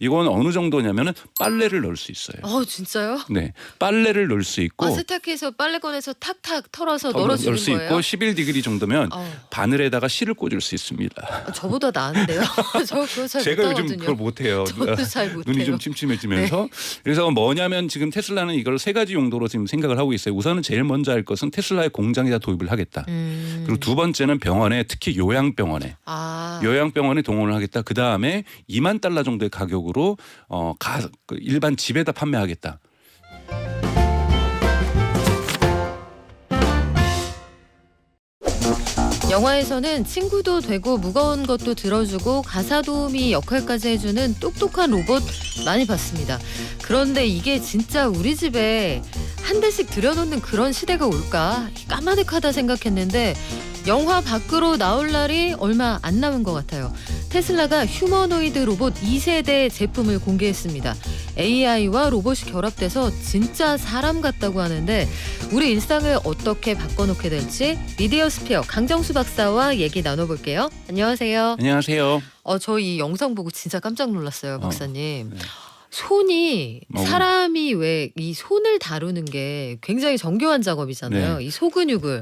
이건 어느 정도냐면은 빨래를 넣을 수 있어요. 진짜요? 네, 빨래를 넣을 수 있고 세탁기에서 빨래 꺼내서 탁탁 털어서 넣을 널어주는 수 거예요? 있고 11디그리 정도면 어. 바늘에다가 실을 꽂을 수 있습니다. 저보다 나은데요. 저 그거 잘 제가 요즘 못하거든요. 그걸 못해요. 저도 잘 못해요. 눈이 좀 침침해지면서 그래서 뭐냐면 지금 테슬라는 이걸 세 가지 용도로 지금 생각을 하고 있어요. 우선은 제일 먼저 할 것은 테슬라의 공장에다 도입을 하겠다. 음. 그리고 두 번째는 병원에 특히 요양병원에 요양병원에 동원을 하겠다. 그 다음에 $20,000 정도의 가격으로 일반 집에다 판매하겠다. 영화에서는 친구도 되고 무거운 것도 들어주고 가사 도우미 역할까지 해주는 똑똑한 로봇 많이 봤습니다. 그런데 이게 진짜 우리 집에 한 대씩 들여놓는 그런 시대가 올까 까마득하다 생각했는데 영화 밖으로 나올 날이 얼마 안 남은 것 같아요. 테슬라가 휴머노이드 로봇 2세대 제품을 공개했습니다. AI와 로봇이 결합돼서 진짜 사람 같다고 하는데 우리 일상을 어떻게 바꿔놓게 될지 미디어 스피어 강정수 박사와 얘기 나눠볼게요. 안녕하세요. 안녕하세요. 저 이 영상 보고 진짜 깜짝 놀랐어요, 박사님. 네. 손이 사람이 왜 이 손을 다루는 게 굉장히 정교한 작업이잖아요. 네. 이 소근육을.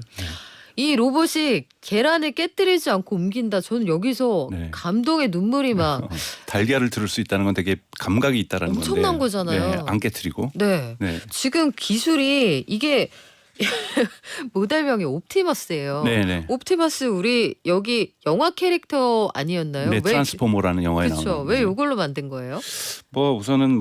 이 로봇이 계란을 깨뜨리지 않고 옮긴다. 저는 여기서 감동의 눈물이 막 달걀을 들을 수 있다는 건 되게 감각이 있다라는 건데 엄청난 거잖아요. 네, 안 깨뜨리고. 네. 지금 기술이 이게 모델명이 옵티머스예요. 네네. 옵티머스 우리 여기 영화 캐릭터 아니었나요? 네, 트랜스포머라는 영화에 그렇죠. 나오는. 왜 이걸로 만든 거예요? 우선은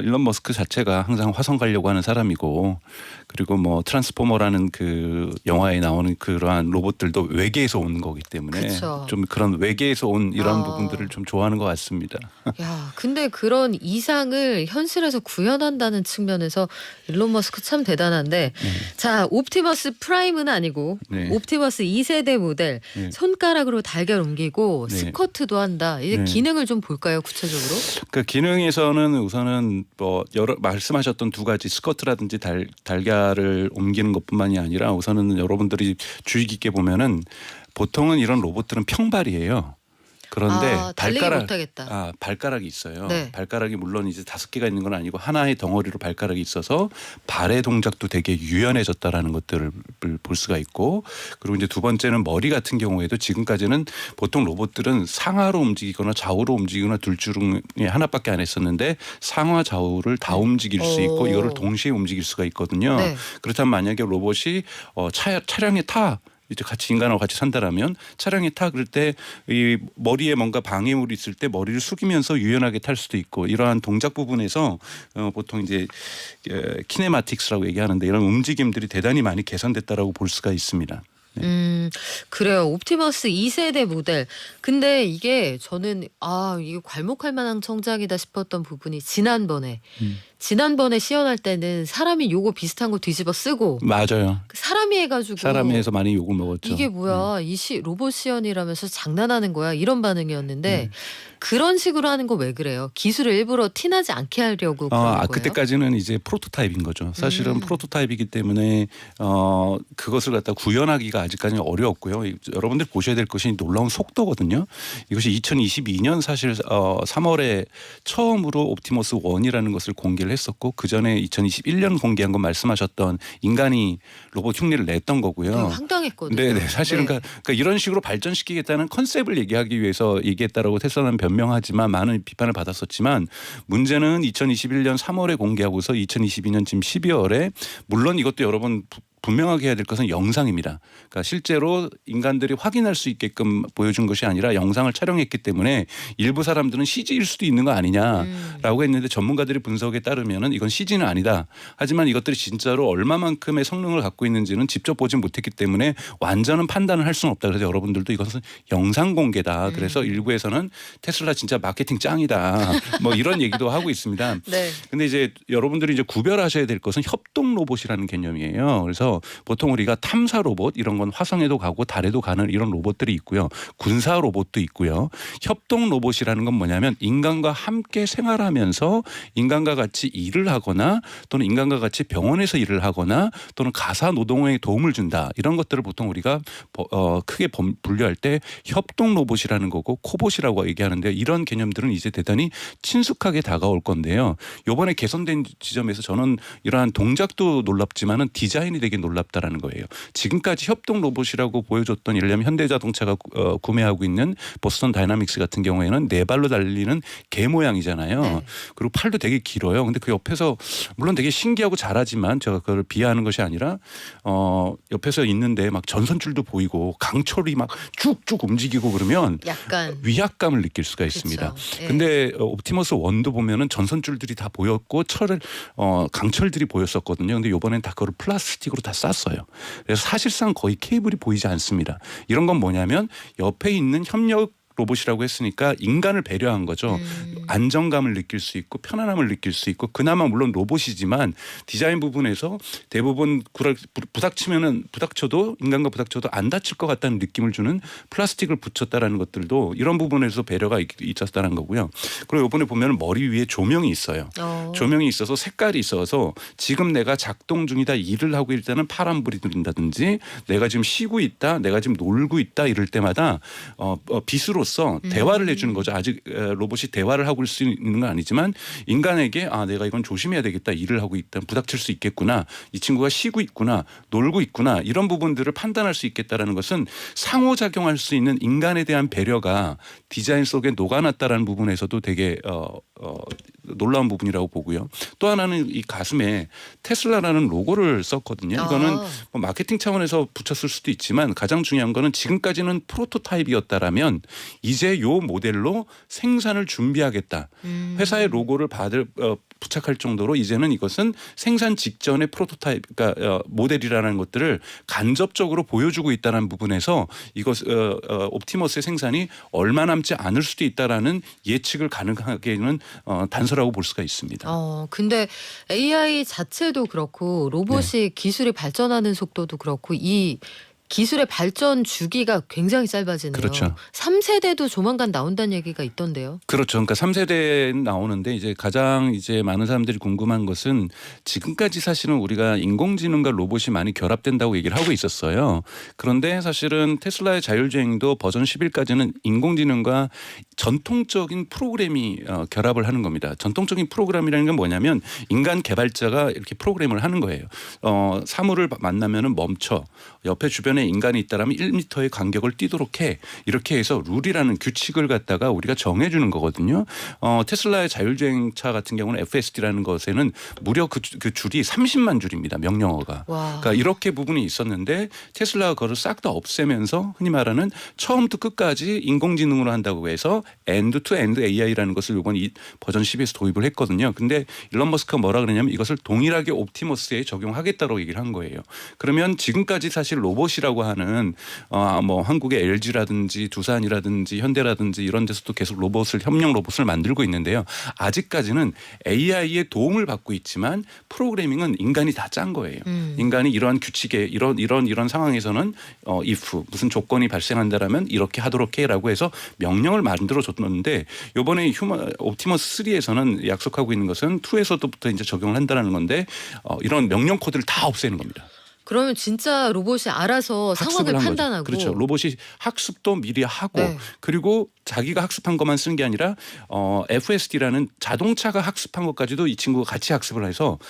일론 머스크 자체가 항상 화성 가려고 하는 사람이고 그리고 트랜스포머라는 그 영화에 나오는 그러한 로봇들도 외계에서 온 거기 때문에 그쵸. 좀 그런 외계에서 온 이런 부분들을 좀 좋아하는 것 같습니다. 야, 근데 그런 이상을 현실에서 구현한다는 측면에서 일론 머스크 참 대단한데 자, 옵티머스 프라임은 아니고 옵티머스 2세대 모델 손가락으로 달걀 옮기고 스쿼트도 한다. 이제 기능을 좀 볼까요, 구체적으로? 그 기능에서는 우선은 여러 말씀하셨던 두 가지 스쿼트라든지 달걀을 옮기는 것뿐만이 아니라 우선은 여러분들이 주의 깊게 보면은 보통은 이런 로봇들은 평발이에요. 그런데 달리기 못하겠다. 발가락이 있어요. 네. 발가락이 물론 이제 5개가 있는 건 아니고 하나의 덩어리로 발가락이 있어서 발의 동작도 되게 유연해졌다라는 것들을 볼 수가 있고 그리고 이제 두 번째는 머리 같은 경우에도 지금까지는 보통 로봇들은 상하로 움직이거나 좌우로 움직이거나 둘 중에 하나밖에 안 했었는데 상하 좌우를 다 움직일 수 있고 이거를 동시에 움직일 수가 있거든요. 그렇다면 만약에 로봇이 차량에 이제 같이 인간하고 같이 산다라면 차량에 그럴 때 이 머리에 뭔가 방해물이 있을 때 머리를 숙이면서 유연하게 탈 수도 있고 이러한 동작 부분에서 보통 이제 키네마틱스라고 얘기하는데 이런 움직임들이 대단히 많이 개선됐다라고 볼 수가 있습니다. 그래요. 옵티머스 2세대 모델. 근데 이게 저는 이게 괄목할 만한 성장이다 싶었던 부분이 지난번에 시연할 때는 사람이 요거 비슷한 거 뒤집어 쓰고 맞아요. 사람이 해가지고 사람이 해서 많이 욕을 먹었죠. 이게 뭐야 로봇 시연이라면서 장난하는 거야 이런 반응이었는데 그런 식으로 하는 거 왜 그래요? 기술을 일부러 티나지 않게 하려고 그런 거예요? 그때까지는 이제 프로토타입인 거죠. 사실은 프로토타입이기 때문에 그것을 갖다 구현하기가 아직까지는 어려웠고요. 여러분들 보셔야 될 것이 놀라운 속도거든요. 이것이 2022년 사실 3월에 처음으로 옵티머스 1이라는 것을 공개를 했었고 그 전에 2021년 공개한 건 말씀하셨던 인간이 로봇 흉내를 냈던 거고요. 되게 황당했거든요. 네, 사실은 그러니까 이런 식으로 발전시키겠다는 컨셉을 얘기하기 위해서 얘기했다라고 테슬라는 변명하지만 많은 비판을 받았었지만 문제는 2021년 3월에 공개하고서 2022년 지금 12월에 물론 이것도 여러분 분명하게 해야 될 것은 영상입니다. 그러니까 실제로 인간들이 확인할 수 있게끔 보여준 것이 아니라 영상을 촬영했기 때문에 일부 사람들은 CG일 수도 있는 거 아니냐라고 했는데 전문가들의 분석에 따르면은 이건 CG는 아니다. 하지만 이것들이 진짜로 얼마만큼의 성능을 갖고 있는지는 직접 보진 못했기 때문에 완전한 판단을 할 수는 없다. 그래서 여러분들도 이것은 영상 공개다. 그래서 일부에서는 테슬라 진짜 마케팅 짱이다. 이런 얘기도 하고 있습니다. 근데 이제 여러분들이 이제 구별하셔야 될 것은 협동 로봇이라는 개념이에요. 그래서 그래서 보통 우리가 탐사 로봇 이런 건 화성에도 가고 달에도 가는 이런 로봇들이 있고요. 군사 로봇도 있고요. 협동 로봇이라는 건 뭐냐면 인간과 함께 생활하면서 인간과 같이 일을 하거나 또는 인간과 같이 병원에서 일을 하거나 또는 가사 노동에 도움을 준다. 이런 것들을 보통 우리가 크게 분류할 때 협동 로봇이라는 거고 코봇이라고 얘기하는데 이런 개념들은 이제 대단히 친숙하게 다가올 건데요. 이번에 개선된 지점에서 저는 이러한 동작도 놀랍지만은 디자인이 되게 놀랍다라는 거예요. 지금까지 협동 로봇이라고 보여줬던 예를 들면 현대자동차가 구매하고 있는 보스턴 다이나믹스 같은 경우에는 네 발로 달리는 개 모양이잖아요. 네. 그리고 팔도 되게 길어요. 근데 그 옆에서 물론 되게 신기하고 잘하지만 제가 그걸 비하하는 것이 아니라 옆에서 있는데 막 전선줄도 보이고 강철이 막 쭉쭉 움직이고 그러면 약간 위압감을 느낄 수가 있습니다. 그쵸. 예. 근데 옵티머스 1도 보면은 전선줄들이 다 보였고 강철들이 보였었거든요. 근데 이번엔 다 그걸 플라스틱으로 다 쌌어요. 그래서 사실상 거의 케이블이 보이지 않습니다. 이런 건 뭐냐면 옆에 있는 협력 로봇이라고 했으니까 인간을 배려한 거죠. 안정감을 느낄 수 있고 편안함을 느낄 수 있고 그나마 물론 로봇이지만 디자인 부분에서 대부분 부닥쳐도 인간과 부닥쳐도 안 다칠 것 같다는 느낌을 주는 플라스틱을 붙였다라는 것들도 이런 부분에서 배려가 있었다는 거고요. 그리고 이번에 보면 머리 위에 조명이 있어요. 조명이 있어서 색깔이 있어서 지금 내가 작동 중이다 일을 하고 있을 때는 파란불이 들린다든지 내가 지금 쉬고 있다 내가 지금 놀고 있다 이럴 때마다 빛으로써 대화를 해주는 거죠. 아직 로봇이 대화를 하고 있을 수 있는 건 아니지만 인간에게 내가 이건 조심해야 되겠다. 일을 하고 있다. 부닥칠 수 있겠구나. 이 친구가 쉬고 있구나. 놀고 있구나. 이런 부분들을 판단할 수 있겠다라는 것은 상호작용할 수 있는 인간에 대한 배려가 디자인 속에 녹아났다라는 부분에서도 되게 놀라운 부분이라고 보고요. 또 하나는 이 가슴에 테슬라라는 로고를 썼거든요. 이거는 뭐 마케팅 차원에서 붙였을 수도 있지만 가장 중요한 거는 지금까지는 프로토타입이었다라면 이제 요 모델로 생산을 준비하겠다. 회사의 로고를 부착할 정도로 이제는 이것은 생산 직전의 프로토타입, 그러니까 모델이라는 것들을 간접적으로 보여주고 있다는 부분에서 이것 옵티머스의 생산이 얼마 남지 않을 수도 있다라는 예측을 가능하게는 단서라고 볼 수가 있습니다. 근데 AI 자체도 그렇고 로봇이 기술이 발전하는 속도도 그렇고 이 기술의 발전 주기가 굉장히 짧아지네요. 그렇죠. 3세대도 조만간 나온다는 얘기가 있던데요. 그렇죠. 그러니까 3세대 나오는데 이제 가장 이제 많은 사람들이 궁금한 것은 지금까지 사실은 우리가 인공지능과 로봇이 많이 결합된다고 얘기를 하고 있었어요. 그런데 사실은 테슬라의 자율주행도 버전 11까지는 인공지능과 전통적인 프로그램이 결합을 하는 겁니다. 전통적인 프로그램이라는 건 뭐냐면 인간 개발자가 이렇게 프로그램을 하는 거예요. 사물을 만나면은 멈춰. 옆에 주변에 인간이 있다라면 1m의 간격을 띄도록 해. 이렇게 해서 룰이라는 규칙을 갖다가 우리가 정해주는 거거든요. 테슬라의 자율주행차 같은 경우는 FSD라는 것에는 무려 그 줄이 30만 줄입니다. 명령어가. 와. 그러니까 이렇게 부분이 있었는데 테슬라가 그걸 싹 다 없애면서 흔히 말하는 처음부터 끝까지 인공지능으로 한다고 해서 엔드-투-엔드 AI라는 것을 이번 이 버전 10에서 도입을 했거든요. 근데 일론 머스크가 뭐라 그러냐면 이것을 동일하게 옵티머스에 적용하겠다고 얘기를 한 거예요. 그러면 지금까지 사실 로봇이라고 하는 뭐 한국의 LG라든지 두산이라든지 현대라든지 이런 데서도 계속 협력 로봇을 만들고 있는데요. 아직까지는 AI의 도움을 받고 있지만 프로그래밍은 인간이 다 짠 거예요. 인간이 이러한 규칙에 이런 상황에서는 if 무슨 조건이 발생한다라면 이렇게 하도록 해라고 해서 명령을 만들어 줬는데 이번에 옵티머스 3에서는 약속하고 있는 것은 2에서부터 이제 적용을 한다는 건데 이런 명령 코드를 다 없애는 겁니다. 그러면 진짜 로봇이 알아서 상황을 판단하고. 그렇죠. 로봇이 학습도 미리 하고 네. 그리고 자기가 학습한 것만 쓰는 게 아니라 FSD라는 자동차가 학습한 것까지도 이 친구가 같이 학습을 해서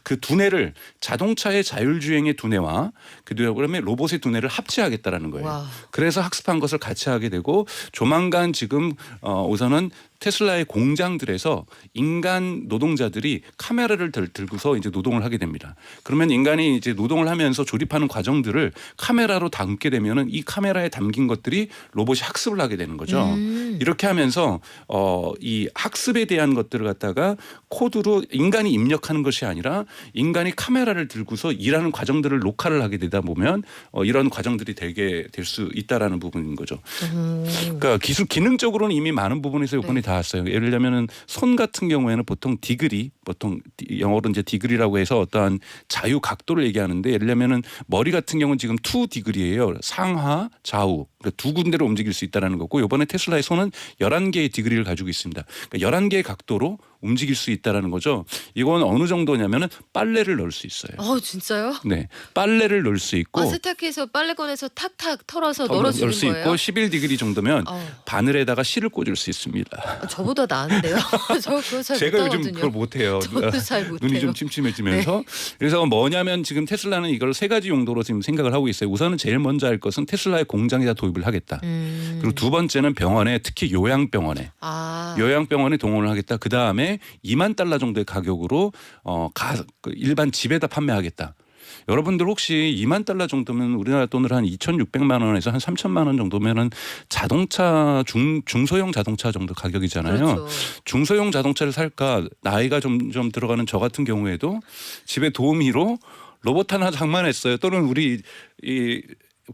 그 두뇌를 자동차의 자율주행의 두뇌와 그다음에 로봇의 두뇌를 합치하겠다라는 거예요. 와. 그래서 학습한 것을 같이 하게 되고 조만간 지금 우선은 테슬라의 공장들에서 인간 노동자들이 카메라를 들고서 이제 노동을 하게 됩니다. 그러면 인간이 이제 노동을 하면서 조립하는 과정들을 카메라로 담게 되면은 이 카메라에 담긴 것들이 로봇이 학습을 하게 되는 거죠. 이렇게 하면서 이 학습에 대한 것들을 갖다가 코드로 인간이 입력하는 것이 아니라 인간이 카메라를 들고서 일하는 과정들을 녹화를 하게 되다 보면 이런 과정들이 되게 될 수 있다라는 부분인 거죠. 그러니까 기능적으로는 이미 많은 부분에서 이번에 다 왔어요. 예를 들면은 손 같은 경우에는 보통 디그리 보통 영어로 이제 디그리라고 해서 어떠한 자유 각도를 얘기하는데 예를 들면은 머리 같은 경우는 지금 2디그리예요. 상하 좌우 그러니까 두 군데로 움직일 수 있다는 거고 이번에 테슬라의 손은 11개의 디그리를 가지고 있습니다. 그러니까 11개의 각도로 움직일 수 있다는 거죠. 이건 어느 정도냐면은 빨래를 넣을 수 있어요. 진짜요? 네, 빨래를 넣을 수 있고 세탁기에서 빨래 꺼내서 탁탁 털어서 넣을 널어주는 수 거예요? 있고 11디그리 정도면 어. 바늘에다가 실을 꽂을 수 있습니다. 저보다 나은데요. 저 그거 잘 제가 요즘 못하거든요. 그걸 못해요. 저도 잘 못해요. 눈이 좀 침침해지면서 그래서 뭐냐면 지금 테슬라는 이걸 세 가지 용도로 지금 생각을 하고 있어요. 우선은 제일 먼저 할 것은 테슬라의 공장에다 도입을 하겠다. 그리고 두 번째는 병원에 특히 요양병원에 요양병원에 동원을 하겠다. 그 다음에 $20,000 정도의 가격으로 일반 집에다 판매하겠다. 여러분들 혹시 $20,000 정도면 우리나라 돈으로 한 2,600만 원에서 한 3,000만 원 정도면은 자동차 중소형 자동차 정도 가격이잖아요. 그렇죠. 중소형 자동차를 살까 나이가 점점 들어가는 저 같은 경우에도 집에 도우미로 로봇 하나 장만했어요. 또는 우리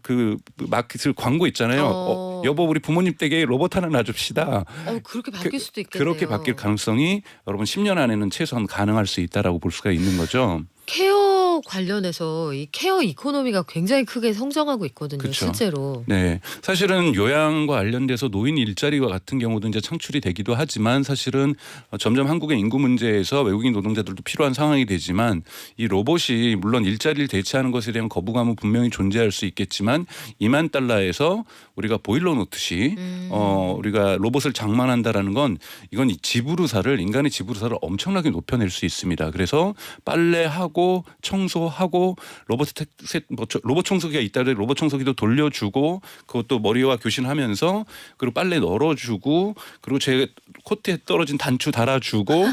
그 마켓 광고 있잖아요. 여보 우리 부모님 댁에 로봇 하나 놔줍시다. 그렇게 바뀔 수도 있겠네요. 그렇게 바뀔 가능성이 여러분 10년 안에는 최소한 가능할 수 있다라고 볼 수가 있는 거죠. 케어 관련해서 이 케어 이코노미가 굉장히 크게 성장하고 있거든요. 그쵸. 실제로. 네, 사실은 요양과 관련돼서 노인 일자리와 같은 경우도 이제 창출이 되기도 하지만 사실은 점점 한국의 인구 문제에서 외국인 노동자들도 필요한 상황이 되지만 이 로봇이 물론 일자리를 대체하는 것에 대한 거부감은 분명히 존재할 수 있겠지만 $20,000에서 우리가 보일러 놓듯이 우리가 로봇을 장만한다라는 건 이건 인간의 지불의사를 엄청나게 높여낼 수 있습니다. 그래서 빨래하고 청소하고 로봇 청소기가 있다를 로봇 청소기도 돌려주고 그것도 머리와 교신하면서 그리고 빨래 널어주고 그리고 제 코트에 떨어진 단추 달아주고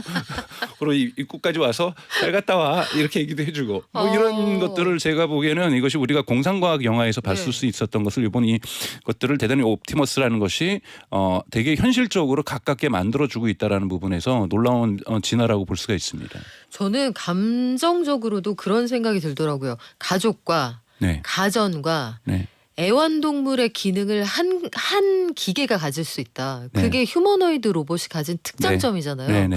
그리고 입구까지 와서 잘 갔다 와 이렇게 얘기도 해주고 뭐 이런 것들을 제가 보기에는 이것이 우리가 공상과학 영화에서 봤을 수 있었던 것을 이번 이것들을 대단히 옵티머스라는 것이 되게 현실적으로 가깝게 만들어주고 있다라는 부분에서 놀라운 진화라고 볼 수가 있습니다. 저는 감정적으로도 그런 생각이 들더라고요. 가족과 가전과 애완동물의 기능을 한 기계가 가질 수 있다. 그게 휴머노이드 로봇이 가진 특장점이잖아요.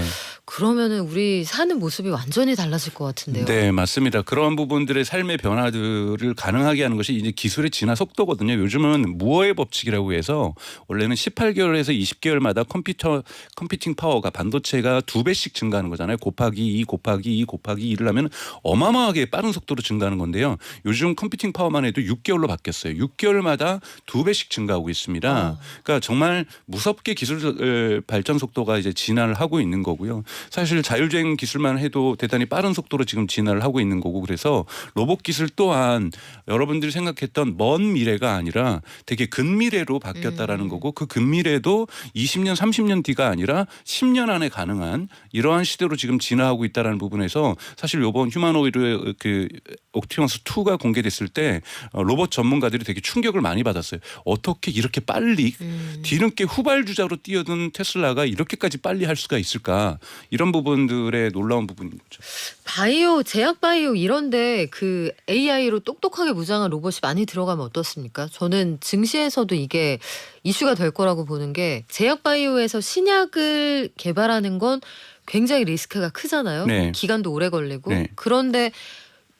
그러면은 우리 사는 모습이 완전히 달라질 것 같은데요. 네, 맞습니다. 그런 부분들의 삶의 변화들을 가능하게 하는 것이 이제 기술의 진화 속도거든요. 요즘은 무어의 법칙이라고 해서 원래는 18개월에서 20개월마다 컴퓨팅 파워가 반도체가 2배씩 증가하는 거잖아요. 곱하기 2 곱하기 2 곱하기 2를 하면 어마어마하게 빠른 속도로 증가하는 건데요. 요즘 컴퓨팅 파워만 해도 6개월로 바뀌었어요. 6개월마다 2배씩 증가하고 있습니다. 그러니까 정말 무섭게 기술 발전 속도가 이제 진화를 하고 있는 거고요. 사실 자율주행 기술만 해도 대단히 빠른 속도로 지금 진화를 하고 있는 거고 그래서 로봇 기술 또한 여러분들이 생각했던 먼 미래가 아니라 되게 근미래로 바뀌었다라는 거고 그 근미래도 20년 30년 뒤가 아니라 10년 안에 가능한 이러한 시대로 지금 진화하고 있다라는 부분에서 사실 이번 휴머노이드 그 옵티머스 2가 공개됐을 때 로봇 전문가들이 되게 충격을 많이 받았어요. 어떻게 이렇게 빨리 뒤늦게 후발주자로 뛰어든 테슬라가 이렇게까지 빨리 할 수가 있을까? 이런 부분들의 놀라운 부분인 거죠. 바이오, 제약 바이오 이런데 그 AI로 똑똑하게 무장한 로봇이 많이 들어가면 어떻습니까? 저는 증시에서도 이게 이슈가 될 거라고 보는 게 제약 바이오에서 신약을 개발하는 건 굉장히 리스크가 크잖아요. 기간도 오래 걸리고. 그런데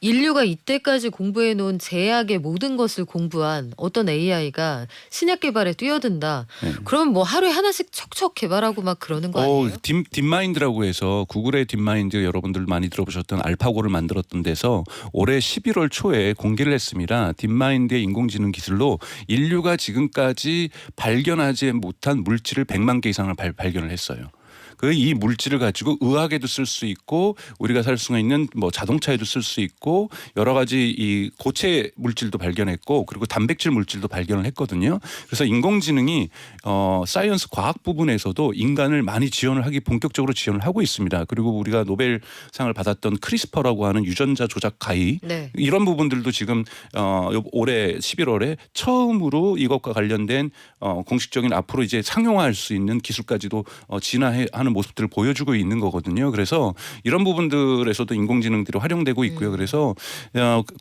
인류가 이때까지 공부해 놓은 제약의 모든 것을 공부한 어떤 AI가 신약 개발에 뛰어든다. 그러면 뭐 하루에 하나씩 척척 개발하고 막 그러는 거 아니에요? 딥마인드라고 해서 구글의 딥마인드 여러분들 많이 들어보셨던 알파고를 만들었던 데서 올해 11월 초에 공개를 했습니다. 딥마인드의 인공지능 기술로 인류가 지금까지 발견하지 못한 물질을 100만 개 이상을 발견을 했어요. 이 물질을 가지고 의학에도 쓸 수 있고 우리가 살 수 있는 뭐 자동차에도 쓸 수 있고 여러 가지 이 고체 물질도 발견했고 그리고 단백질 물질도 발견을 했거든요. 그래서 인공지능이 사이언스 과학 부분에서도 인간을 많이 본격적으로 지원을 하고 있습니다. 그리고 우리가 노벨상을 받았던 크리스퍼라고 하는 유전자 조작 가위 이런 부분들도 지금 올해 11월에 처음으로 이것과 관련된 공식적인 앞으로 이제 상용화할 수 있는 기술까지도 진화하는 성장하는 모습들을 보여주고 있는 거거든요. 그래서 이런 부분들에서도 인공지능들이 활용되고 있고요. 그래서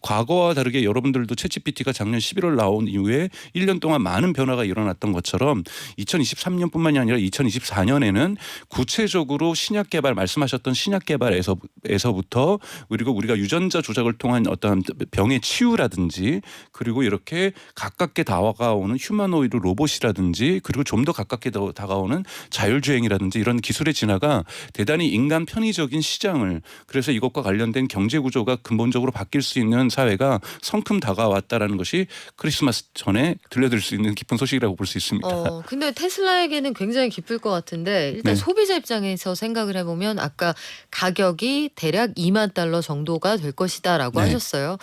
과거와 다르게 여러분들도 챗GPT가 작년 11월 나온 이후에 1년 동안 많은 변화가 일어났던 것처럼 2023년뿐만이 아니라 2024년에는 구체적으로 신약 개발 말씀하셨던 신약 개발에서부터 그리고 우리가 유전자 조작을 통한 어떤 병의 치유라든지 그리고 이렇게 가깝게 다가오는 휴머노이드 로봇이라든지 그리고 좀 더 가깝게 다가오는 자율주행이라든지 이런 기술의 진화가 대단히 인간 편의적인 시장을 그래서 이것과 관련된 경제 구조가 근본적으로 바뀔 수 있는 사회가 성큼 다가왔다라는 것이 크리스마스 전에 들려드릴 수 있는 기쁜 소식이라고 볼 수 있습니다. 근데 테슬라에게는 굉장히 기쁠 것 같은데 일단 네. 소비자 입장에서 생각을 해보면 아까 가격이 대략 2만 달러 정도가 될 것이다라고 네. 하셨어요.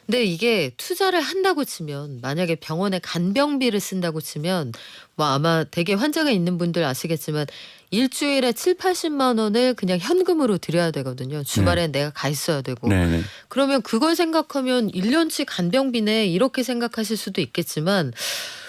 근데 이게 투자를 한다고 치면 만약에 병원에 간병비를 쓴다고 치면 뭐 아마 되게 환자가 있는 분들 아시겠지만 일주일에 7, 80만 원을 그냥 현금으로 드려야 되거든요. 주말엔 내가 가 있어야 되고. 네. 그러면 그걸 생각하면 1년치 간병비네 이렇게 생각하실 수도 있겠지만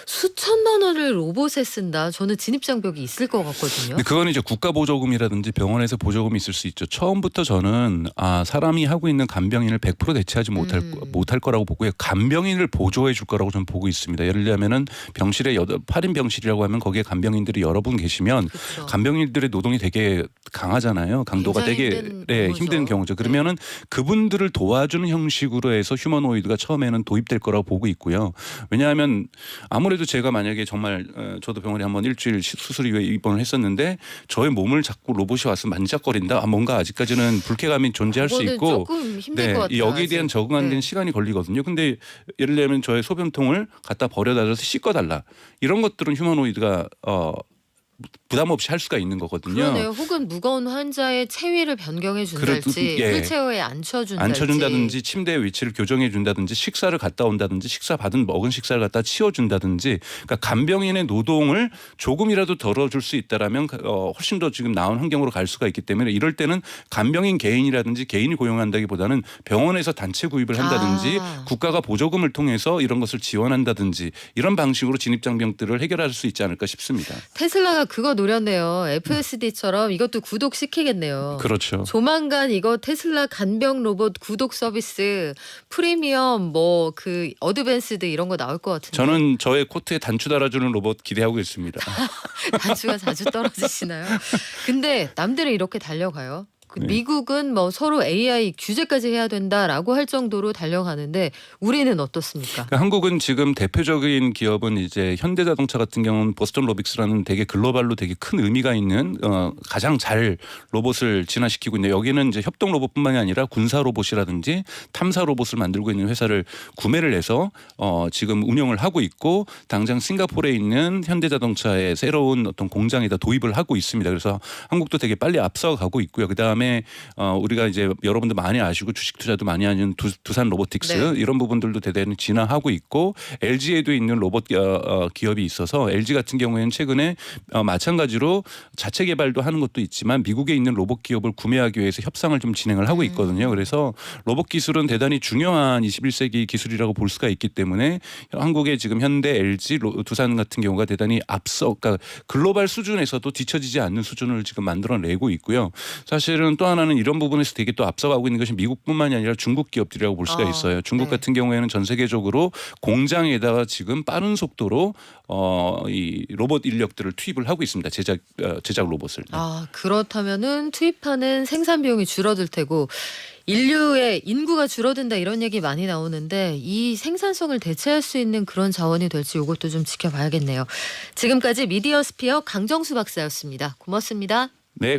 수천만 원을 로봇에 쓴다. 저는 진입장벽이 있을 것 같거든요. 근데 그건 이제 국가 보조금이라든지 병원에서 보조금이 있을 수 있죠. 처음부터 저는 사람이 하고 있는 간병인을 100% 대체하지 못할 거라고 보고요. 간병인을 보조해 줄 거라고 저는 보고 있습니다. 예를 들면은 병실에 8인 병실이라고 하면 거기에 간병인들이 여러 분 계시면 그렇죠. 간병인들의 노동이 되게 강하잖아요. 강도가 굉장히 되게 힘든 힘든 경우죠. 그러면은 그분들을 도와주는 형식으로 해서 휴머노이드가 처음에는 도입될 거라고 보고 있고요. 왜냐하면 아무래도 제가 만약에 정말 저도 병원에 한번 일주일 수술 이후에 입원을 했었는데 저의 몸을 자꾸 로봇이 와서 만지작거린다. 뭔가 아직까지는 불쾌감이 존재할 수 그거는 있고 조금 힘들 것 같아요. 여기에 대한 아직. 적응하는 네. 시간이 걸리거든요. 근데 예를 들면 저의 소변통을 갖다 버려다줘서 씻어달라. 이런 것들은 휴머노이드가 부담 없이 할 수가 있는 거거든요. 그러네요. 혹은 무거운 환자의 체위를 변경해 준달지 예. 휠체어에 앉혀준달지. 앉혀준다든지 침대의 위치를 교정해 준다든지 식사를 갔다 온다든지 먹은 식사를 갖다 치워준다든지 그러니까 간병인의 노동을 조금이라도 덜어줄 수 있다라면 훨씬 더 지금 나은 환경으로 갈 수가 있기 때문에 이럴 때는 간병인 개인이라든지 개인이 고용한다기보다는 병원에서 단체 구입을 한다든지 국가가 보조금을 통해서 이런 것을 지원한다든지 이런 방식으로 진입장벽들을 해결할 수 있지 않을까 싶습니다. 테슬라가 그거 노렸네요. FSD처럼 이것도 구독시키겠네요. 그렇죠. 조만간 이거 테슬라 간병 로봇 구독 서비스 프리미엄 뭐 그 어드밴스드 이런 거 나올 것 같은데. 저는 저의 코트에 단추 달아주는 로봇 기대하고 있습니다. 단추가 자주 떨어지시나요? 근데 남들은 이렇게 달려가요. 네. 미국은 뭐 서로 AI 규제까지 해야 된다라고 할 정도로 달려가는데 우리는 어떻습니까? 그러니까 한국은 지금 대표적인 기업은 이제 현대자동차 같은 경우는 보스턴 로빅스라는 되게 글로벌로 되게 큰 의미가 있는 가장 잘 로봇을 진화시키고 있는데 여기는 이제 협동 로봇뿐만이 아니라 군사 로봇이라든지 탐사 로봇을 만들고 있는 회사를 구매를 해서 지금 운영을 하고 있고 당장 싱가포르에 있는 현대자동차의 새로운 어떤 공장에다 도입을 하고 있습니다. 그래서 한국도 되게 빨리 앞서가고 있고요. 그다음에 우리가 이제 여러분들 많이 아시고 주식 투자도 많이 하는 두산 로보틱스 네. 이런 부분들도 대단히 진화하고 있고 LG에도 있는 로봇 기업이 있어서 LG 같은 경우에는 최근에 마찬가지로 자체 개발도 하는 것도 있지만 미국에 있는 로봇 기업을 구매하기 위해서 협상을 좀 진행을 하고 있거든요. 그래서 로봇 기술은 대단히 중요한 21세기 기술이라고 볼 수가 있기 때문에 한국의 지금 현대, LG, 두산 같은 경우가 대단히 그러니까 글로벌 수준에서도 뒤처지지 않는 수준을 지금 만들어내고 있고요. 사실은 또 하나는 이런 부분에서 되게 또 앞서가고 있는 것이 미국뿐만이 아니라 중국 기업들이라고 볼 수가 있어요. 중국 네. 같은 경우에는 전 세계적으로 공장에다가 지금 빠른 속도로 이 로봇 인력들을 투입을 하고 있습니다. 제작 로봇을. 그렇다면은 투입하는 생산 비용이 줄어들 테고 인류의 인구가 줄어든다 이런 얘기 많이 나오는데 이 생산성을 대체할 수 있는 그런 자원이 될지 이것도 좀 지켜봐야겠네요. 지금까지 미디어 스피어 강정수 박사였습니다. 고맙습니다. 네,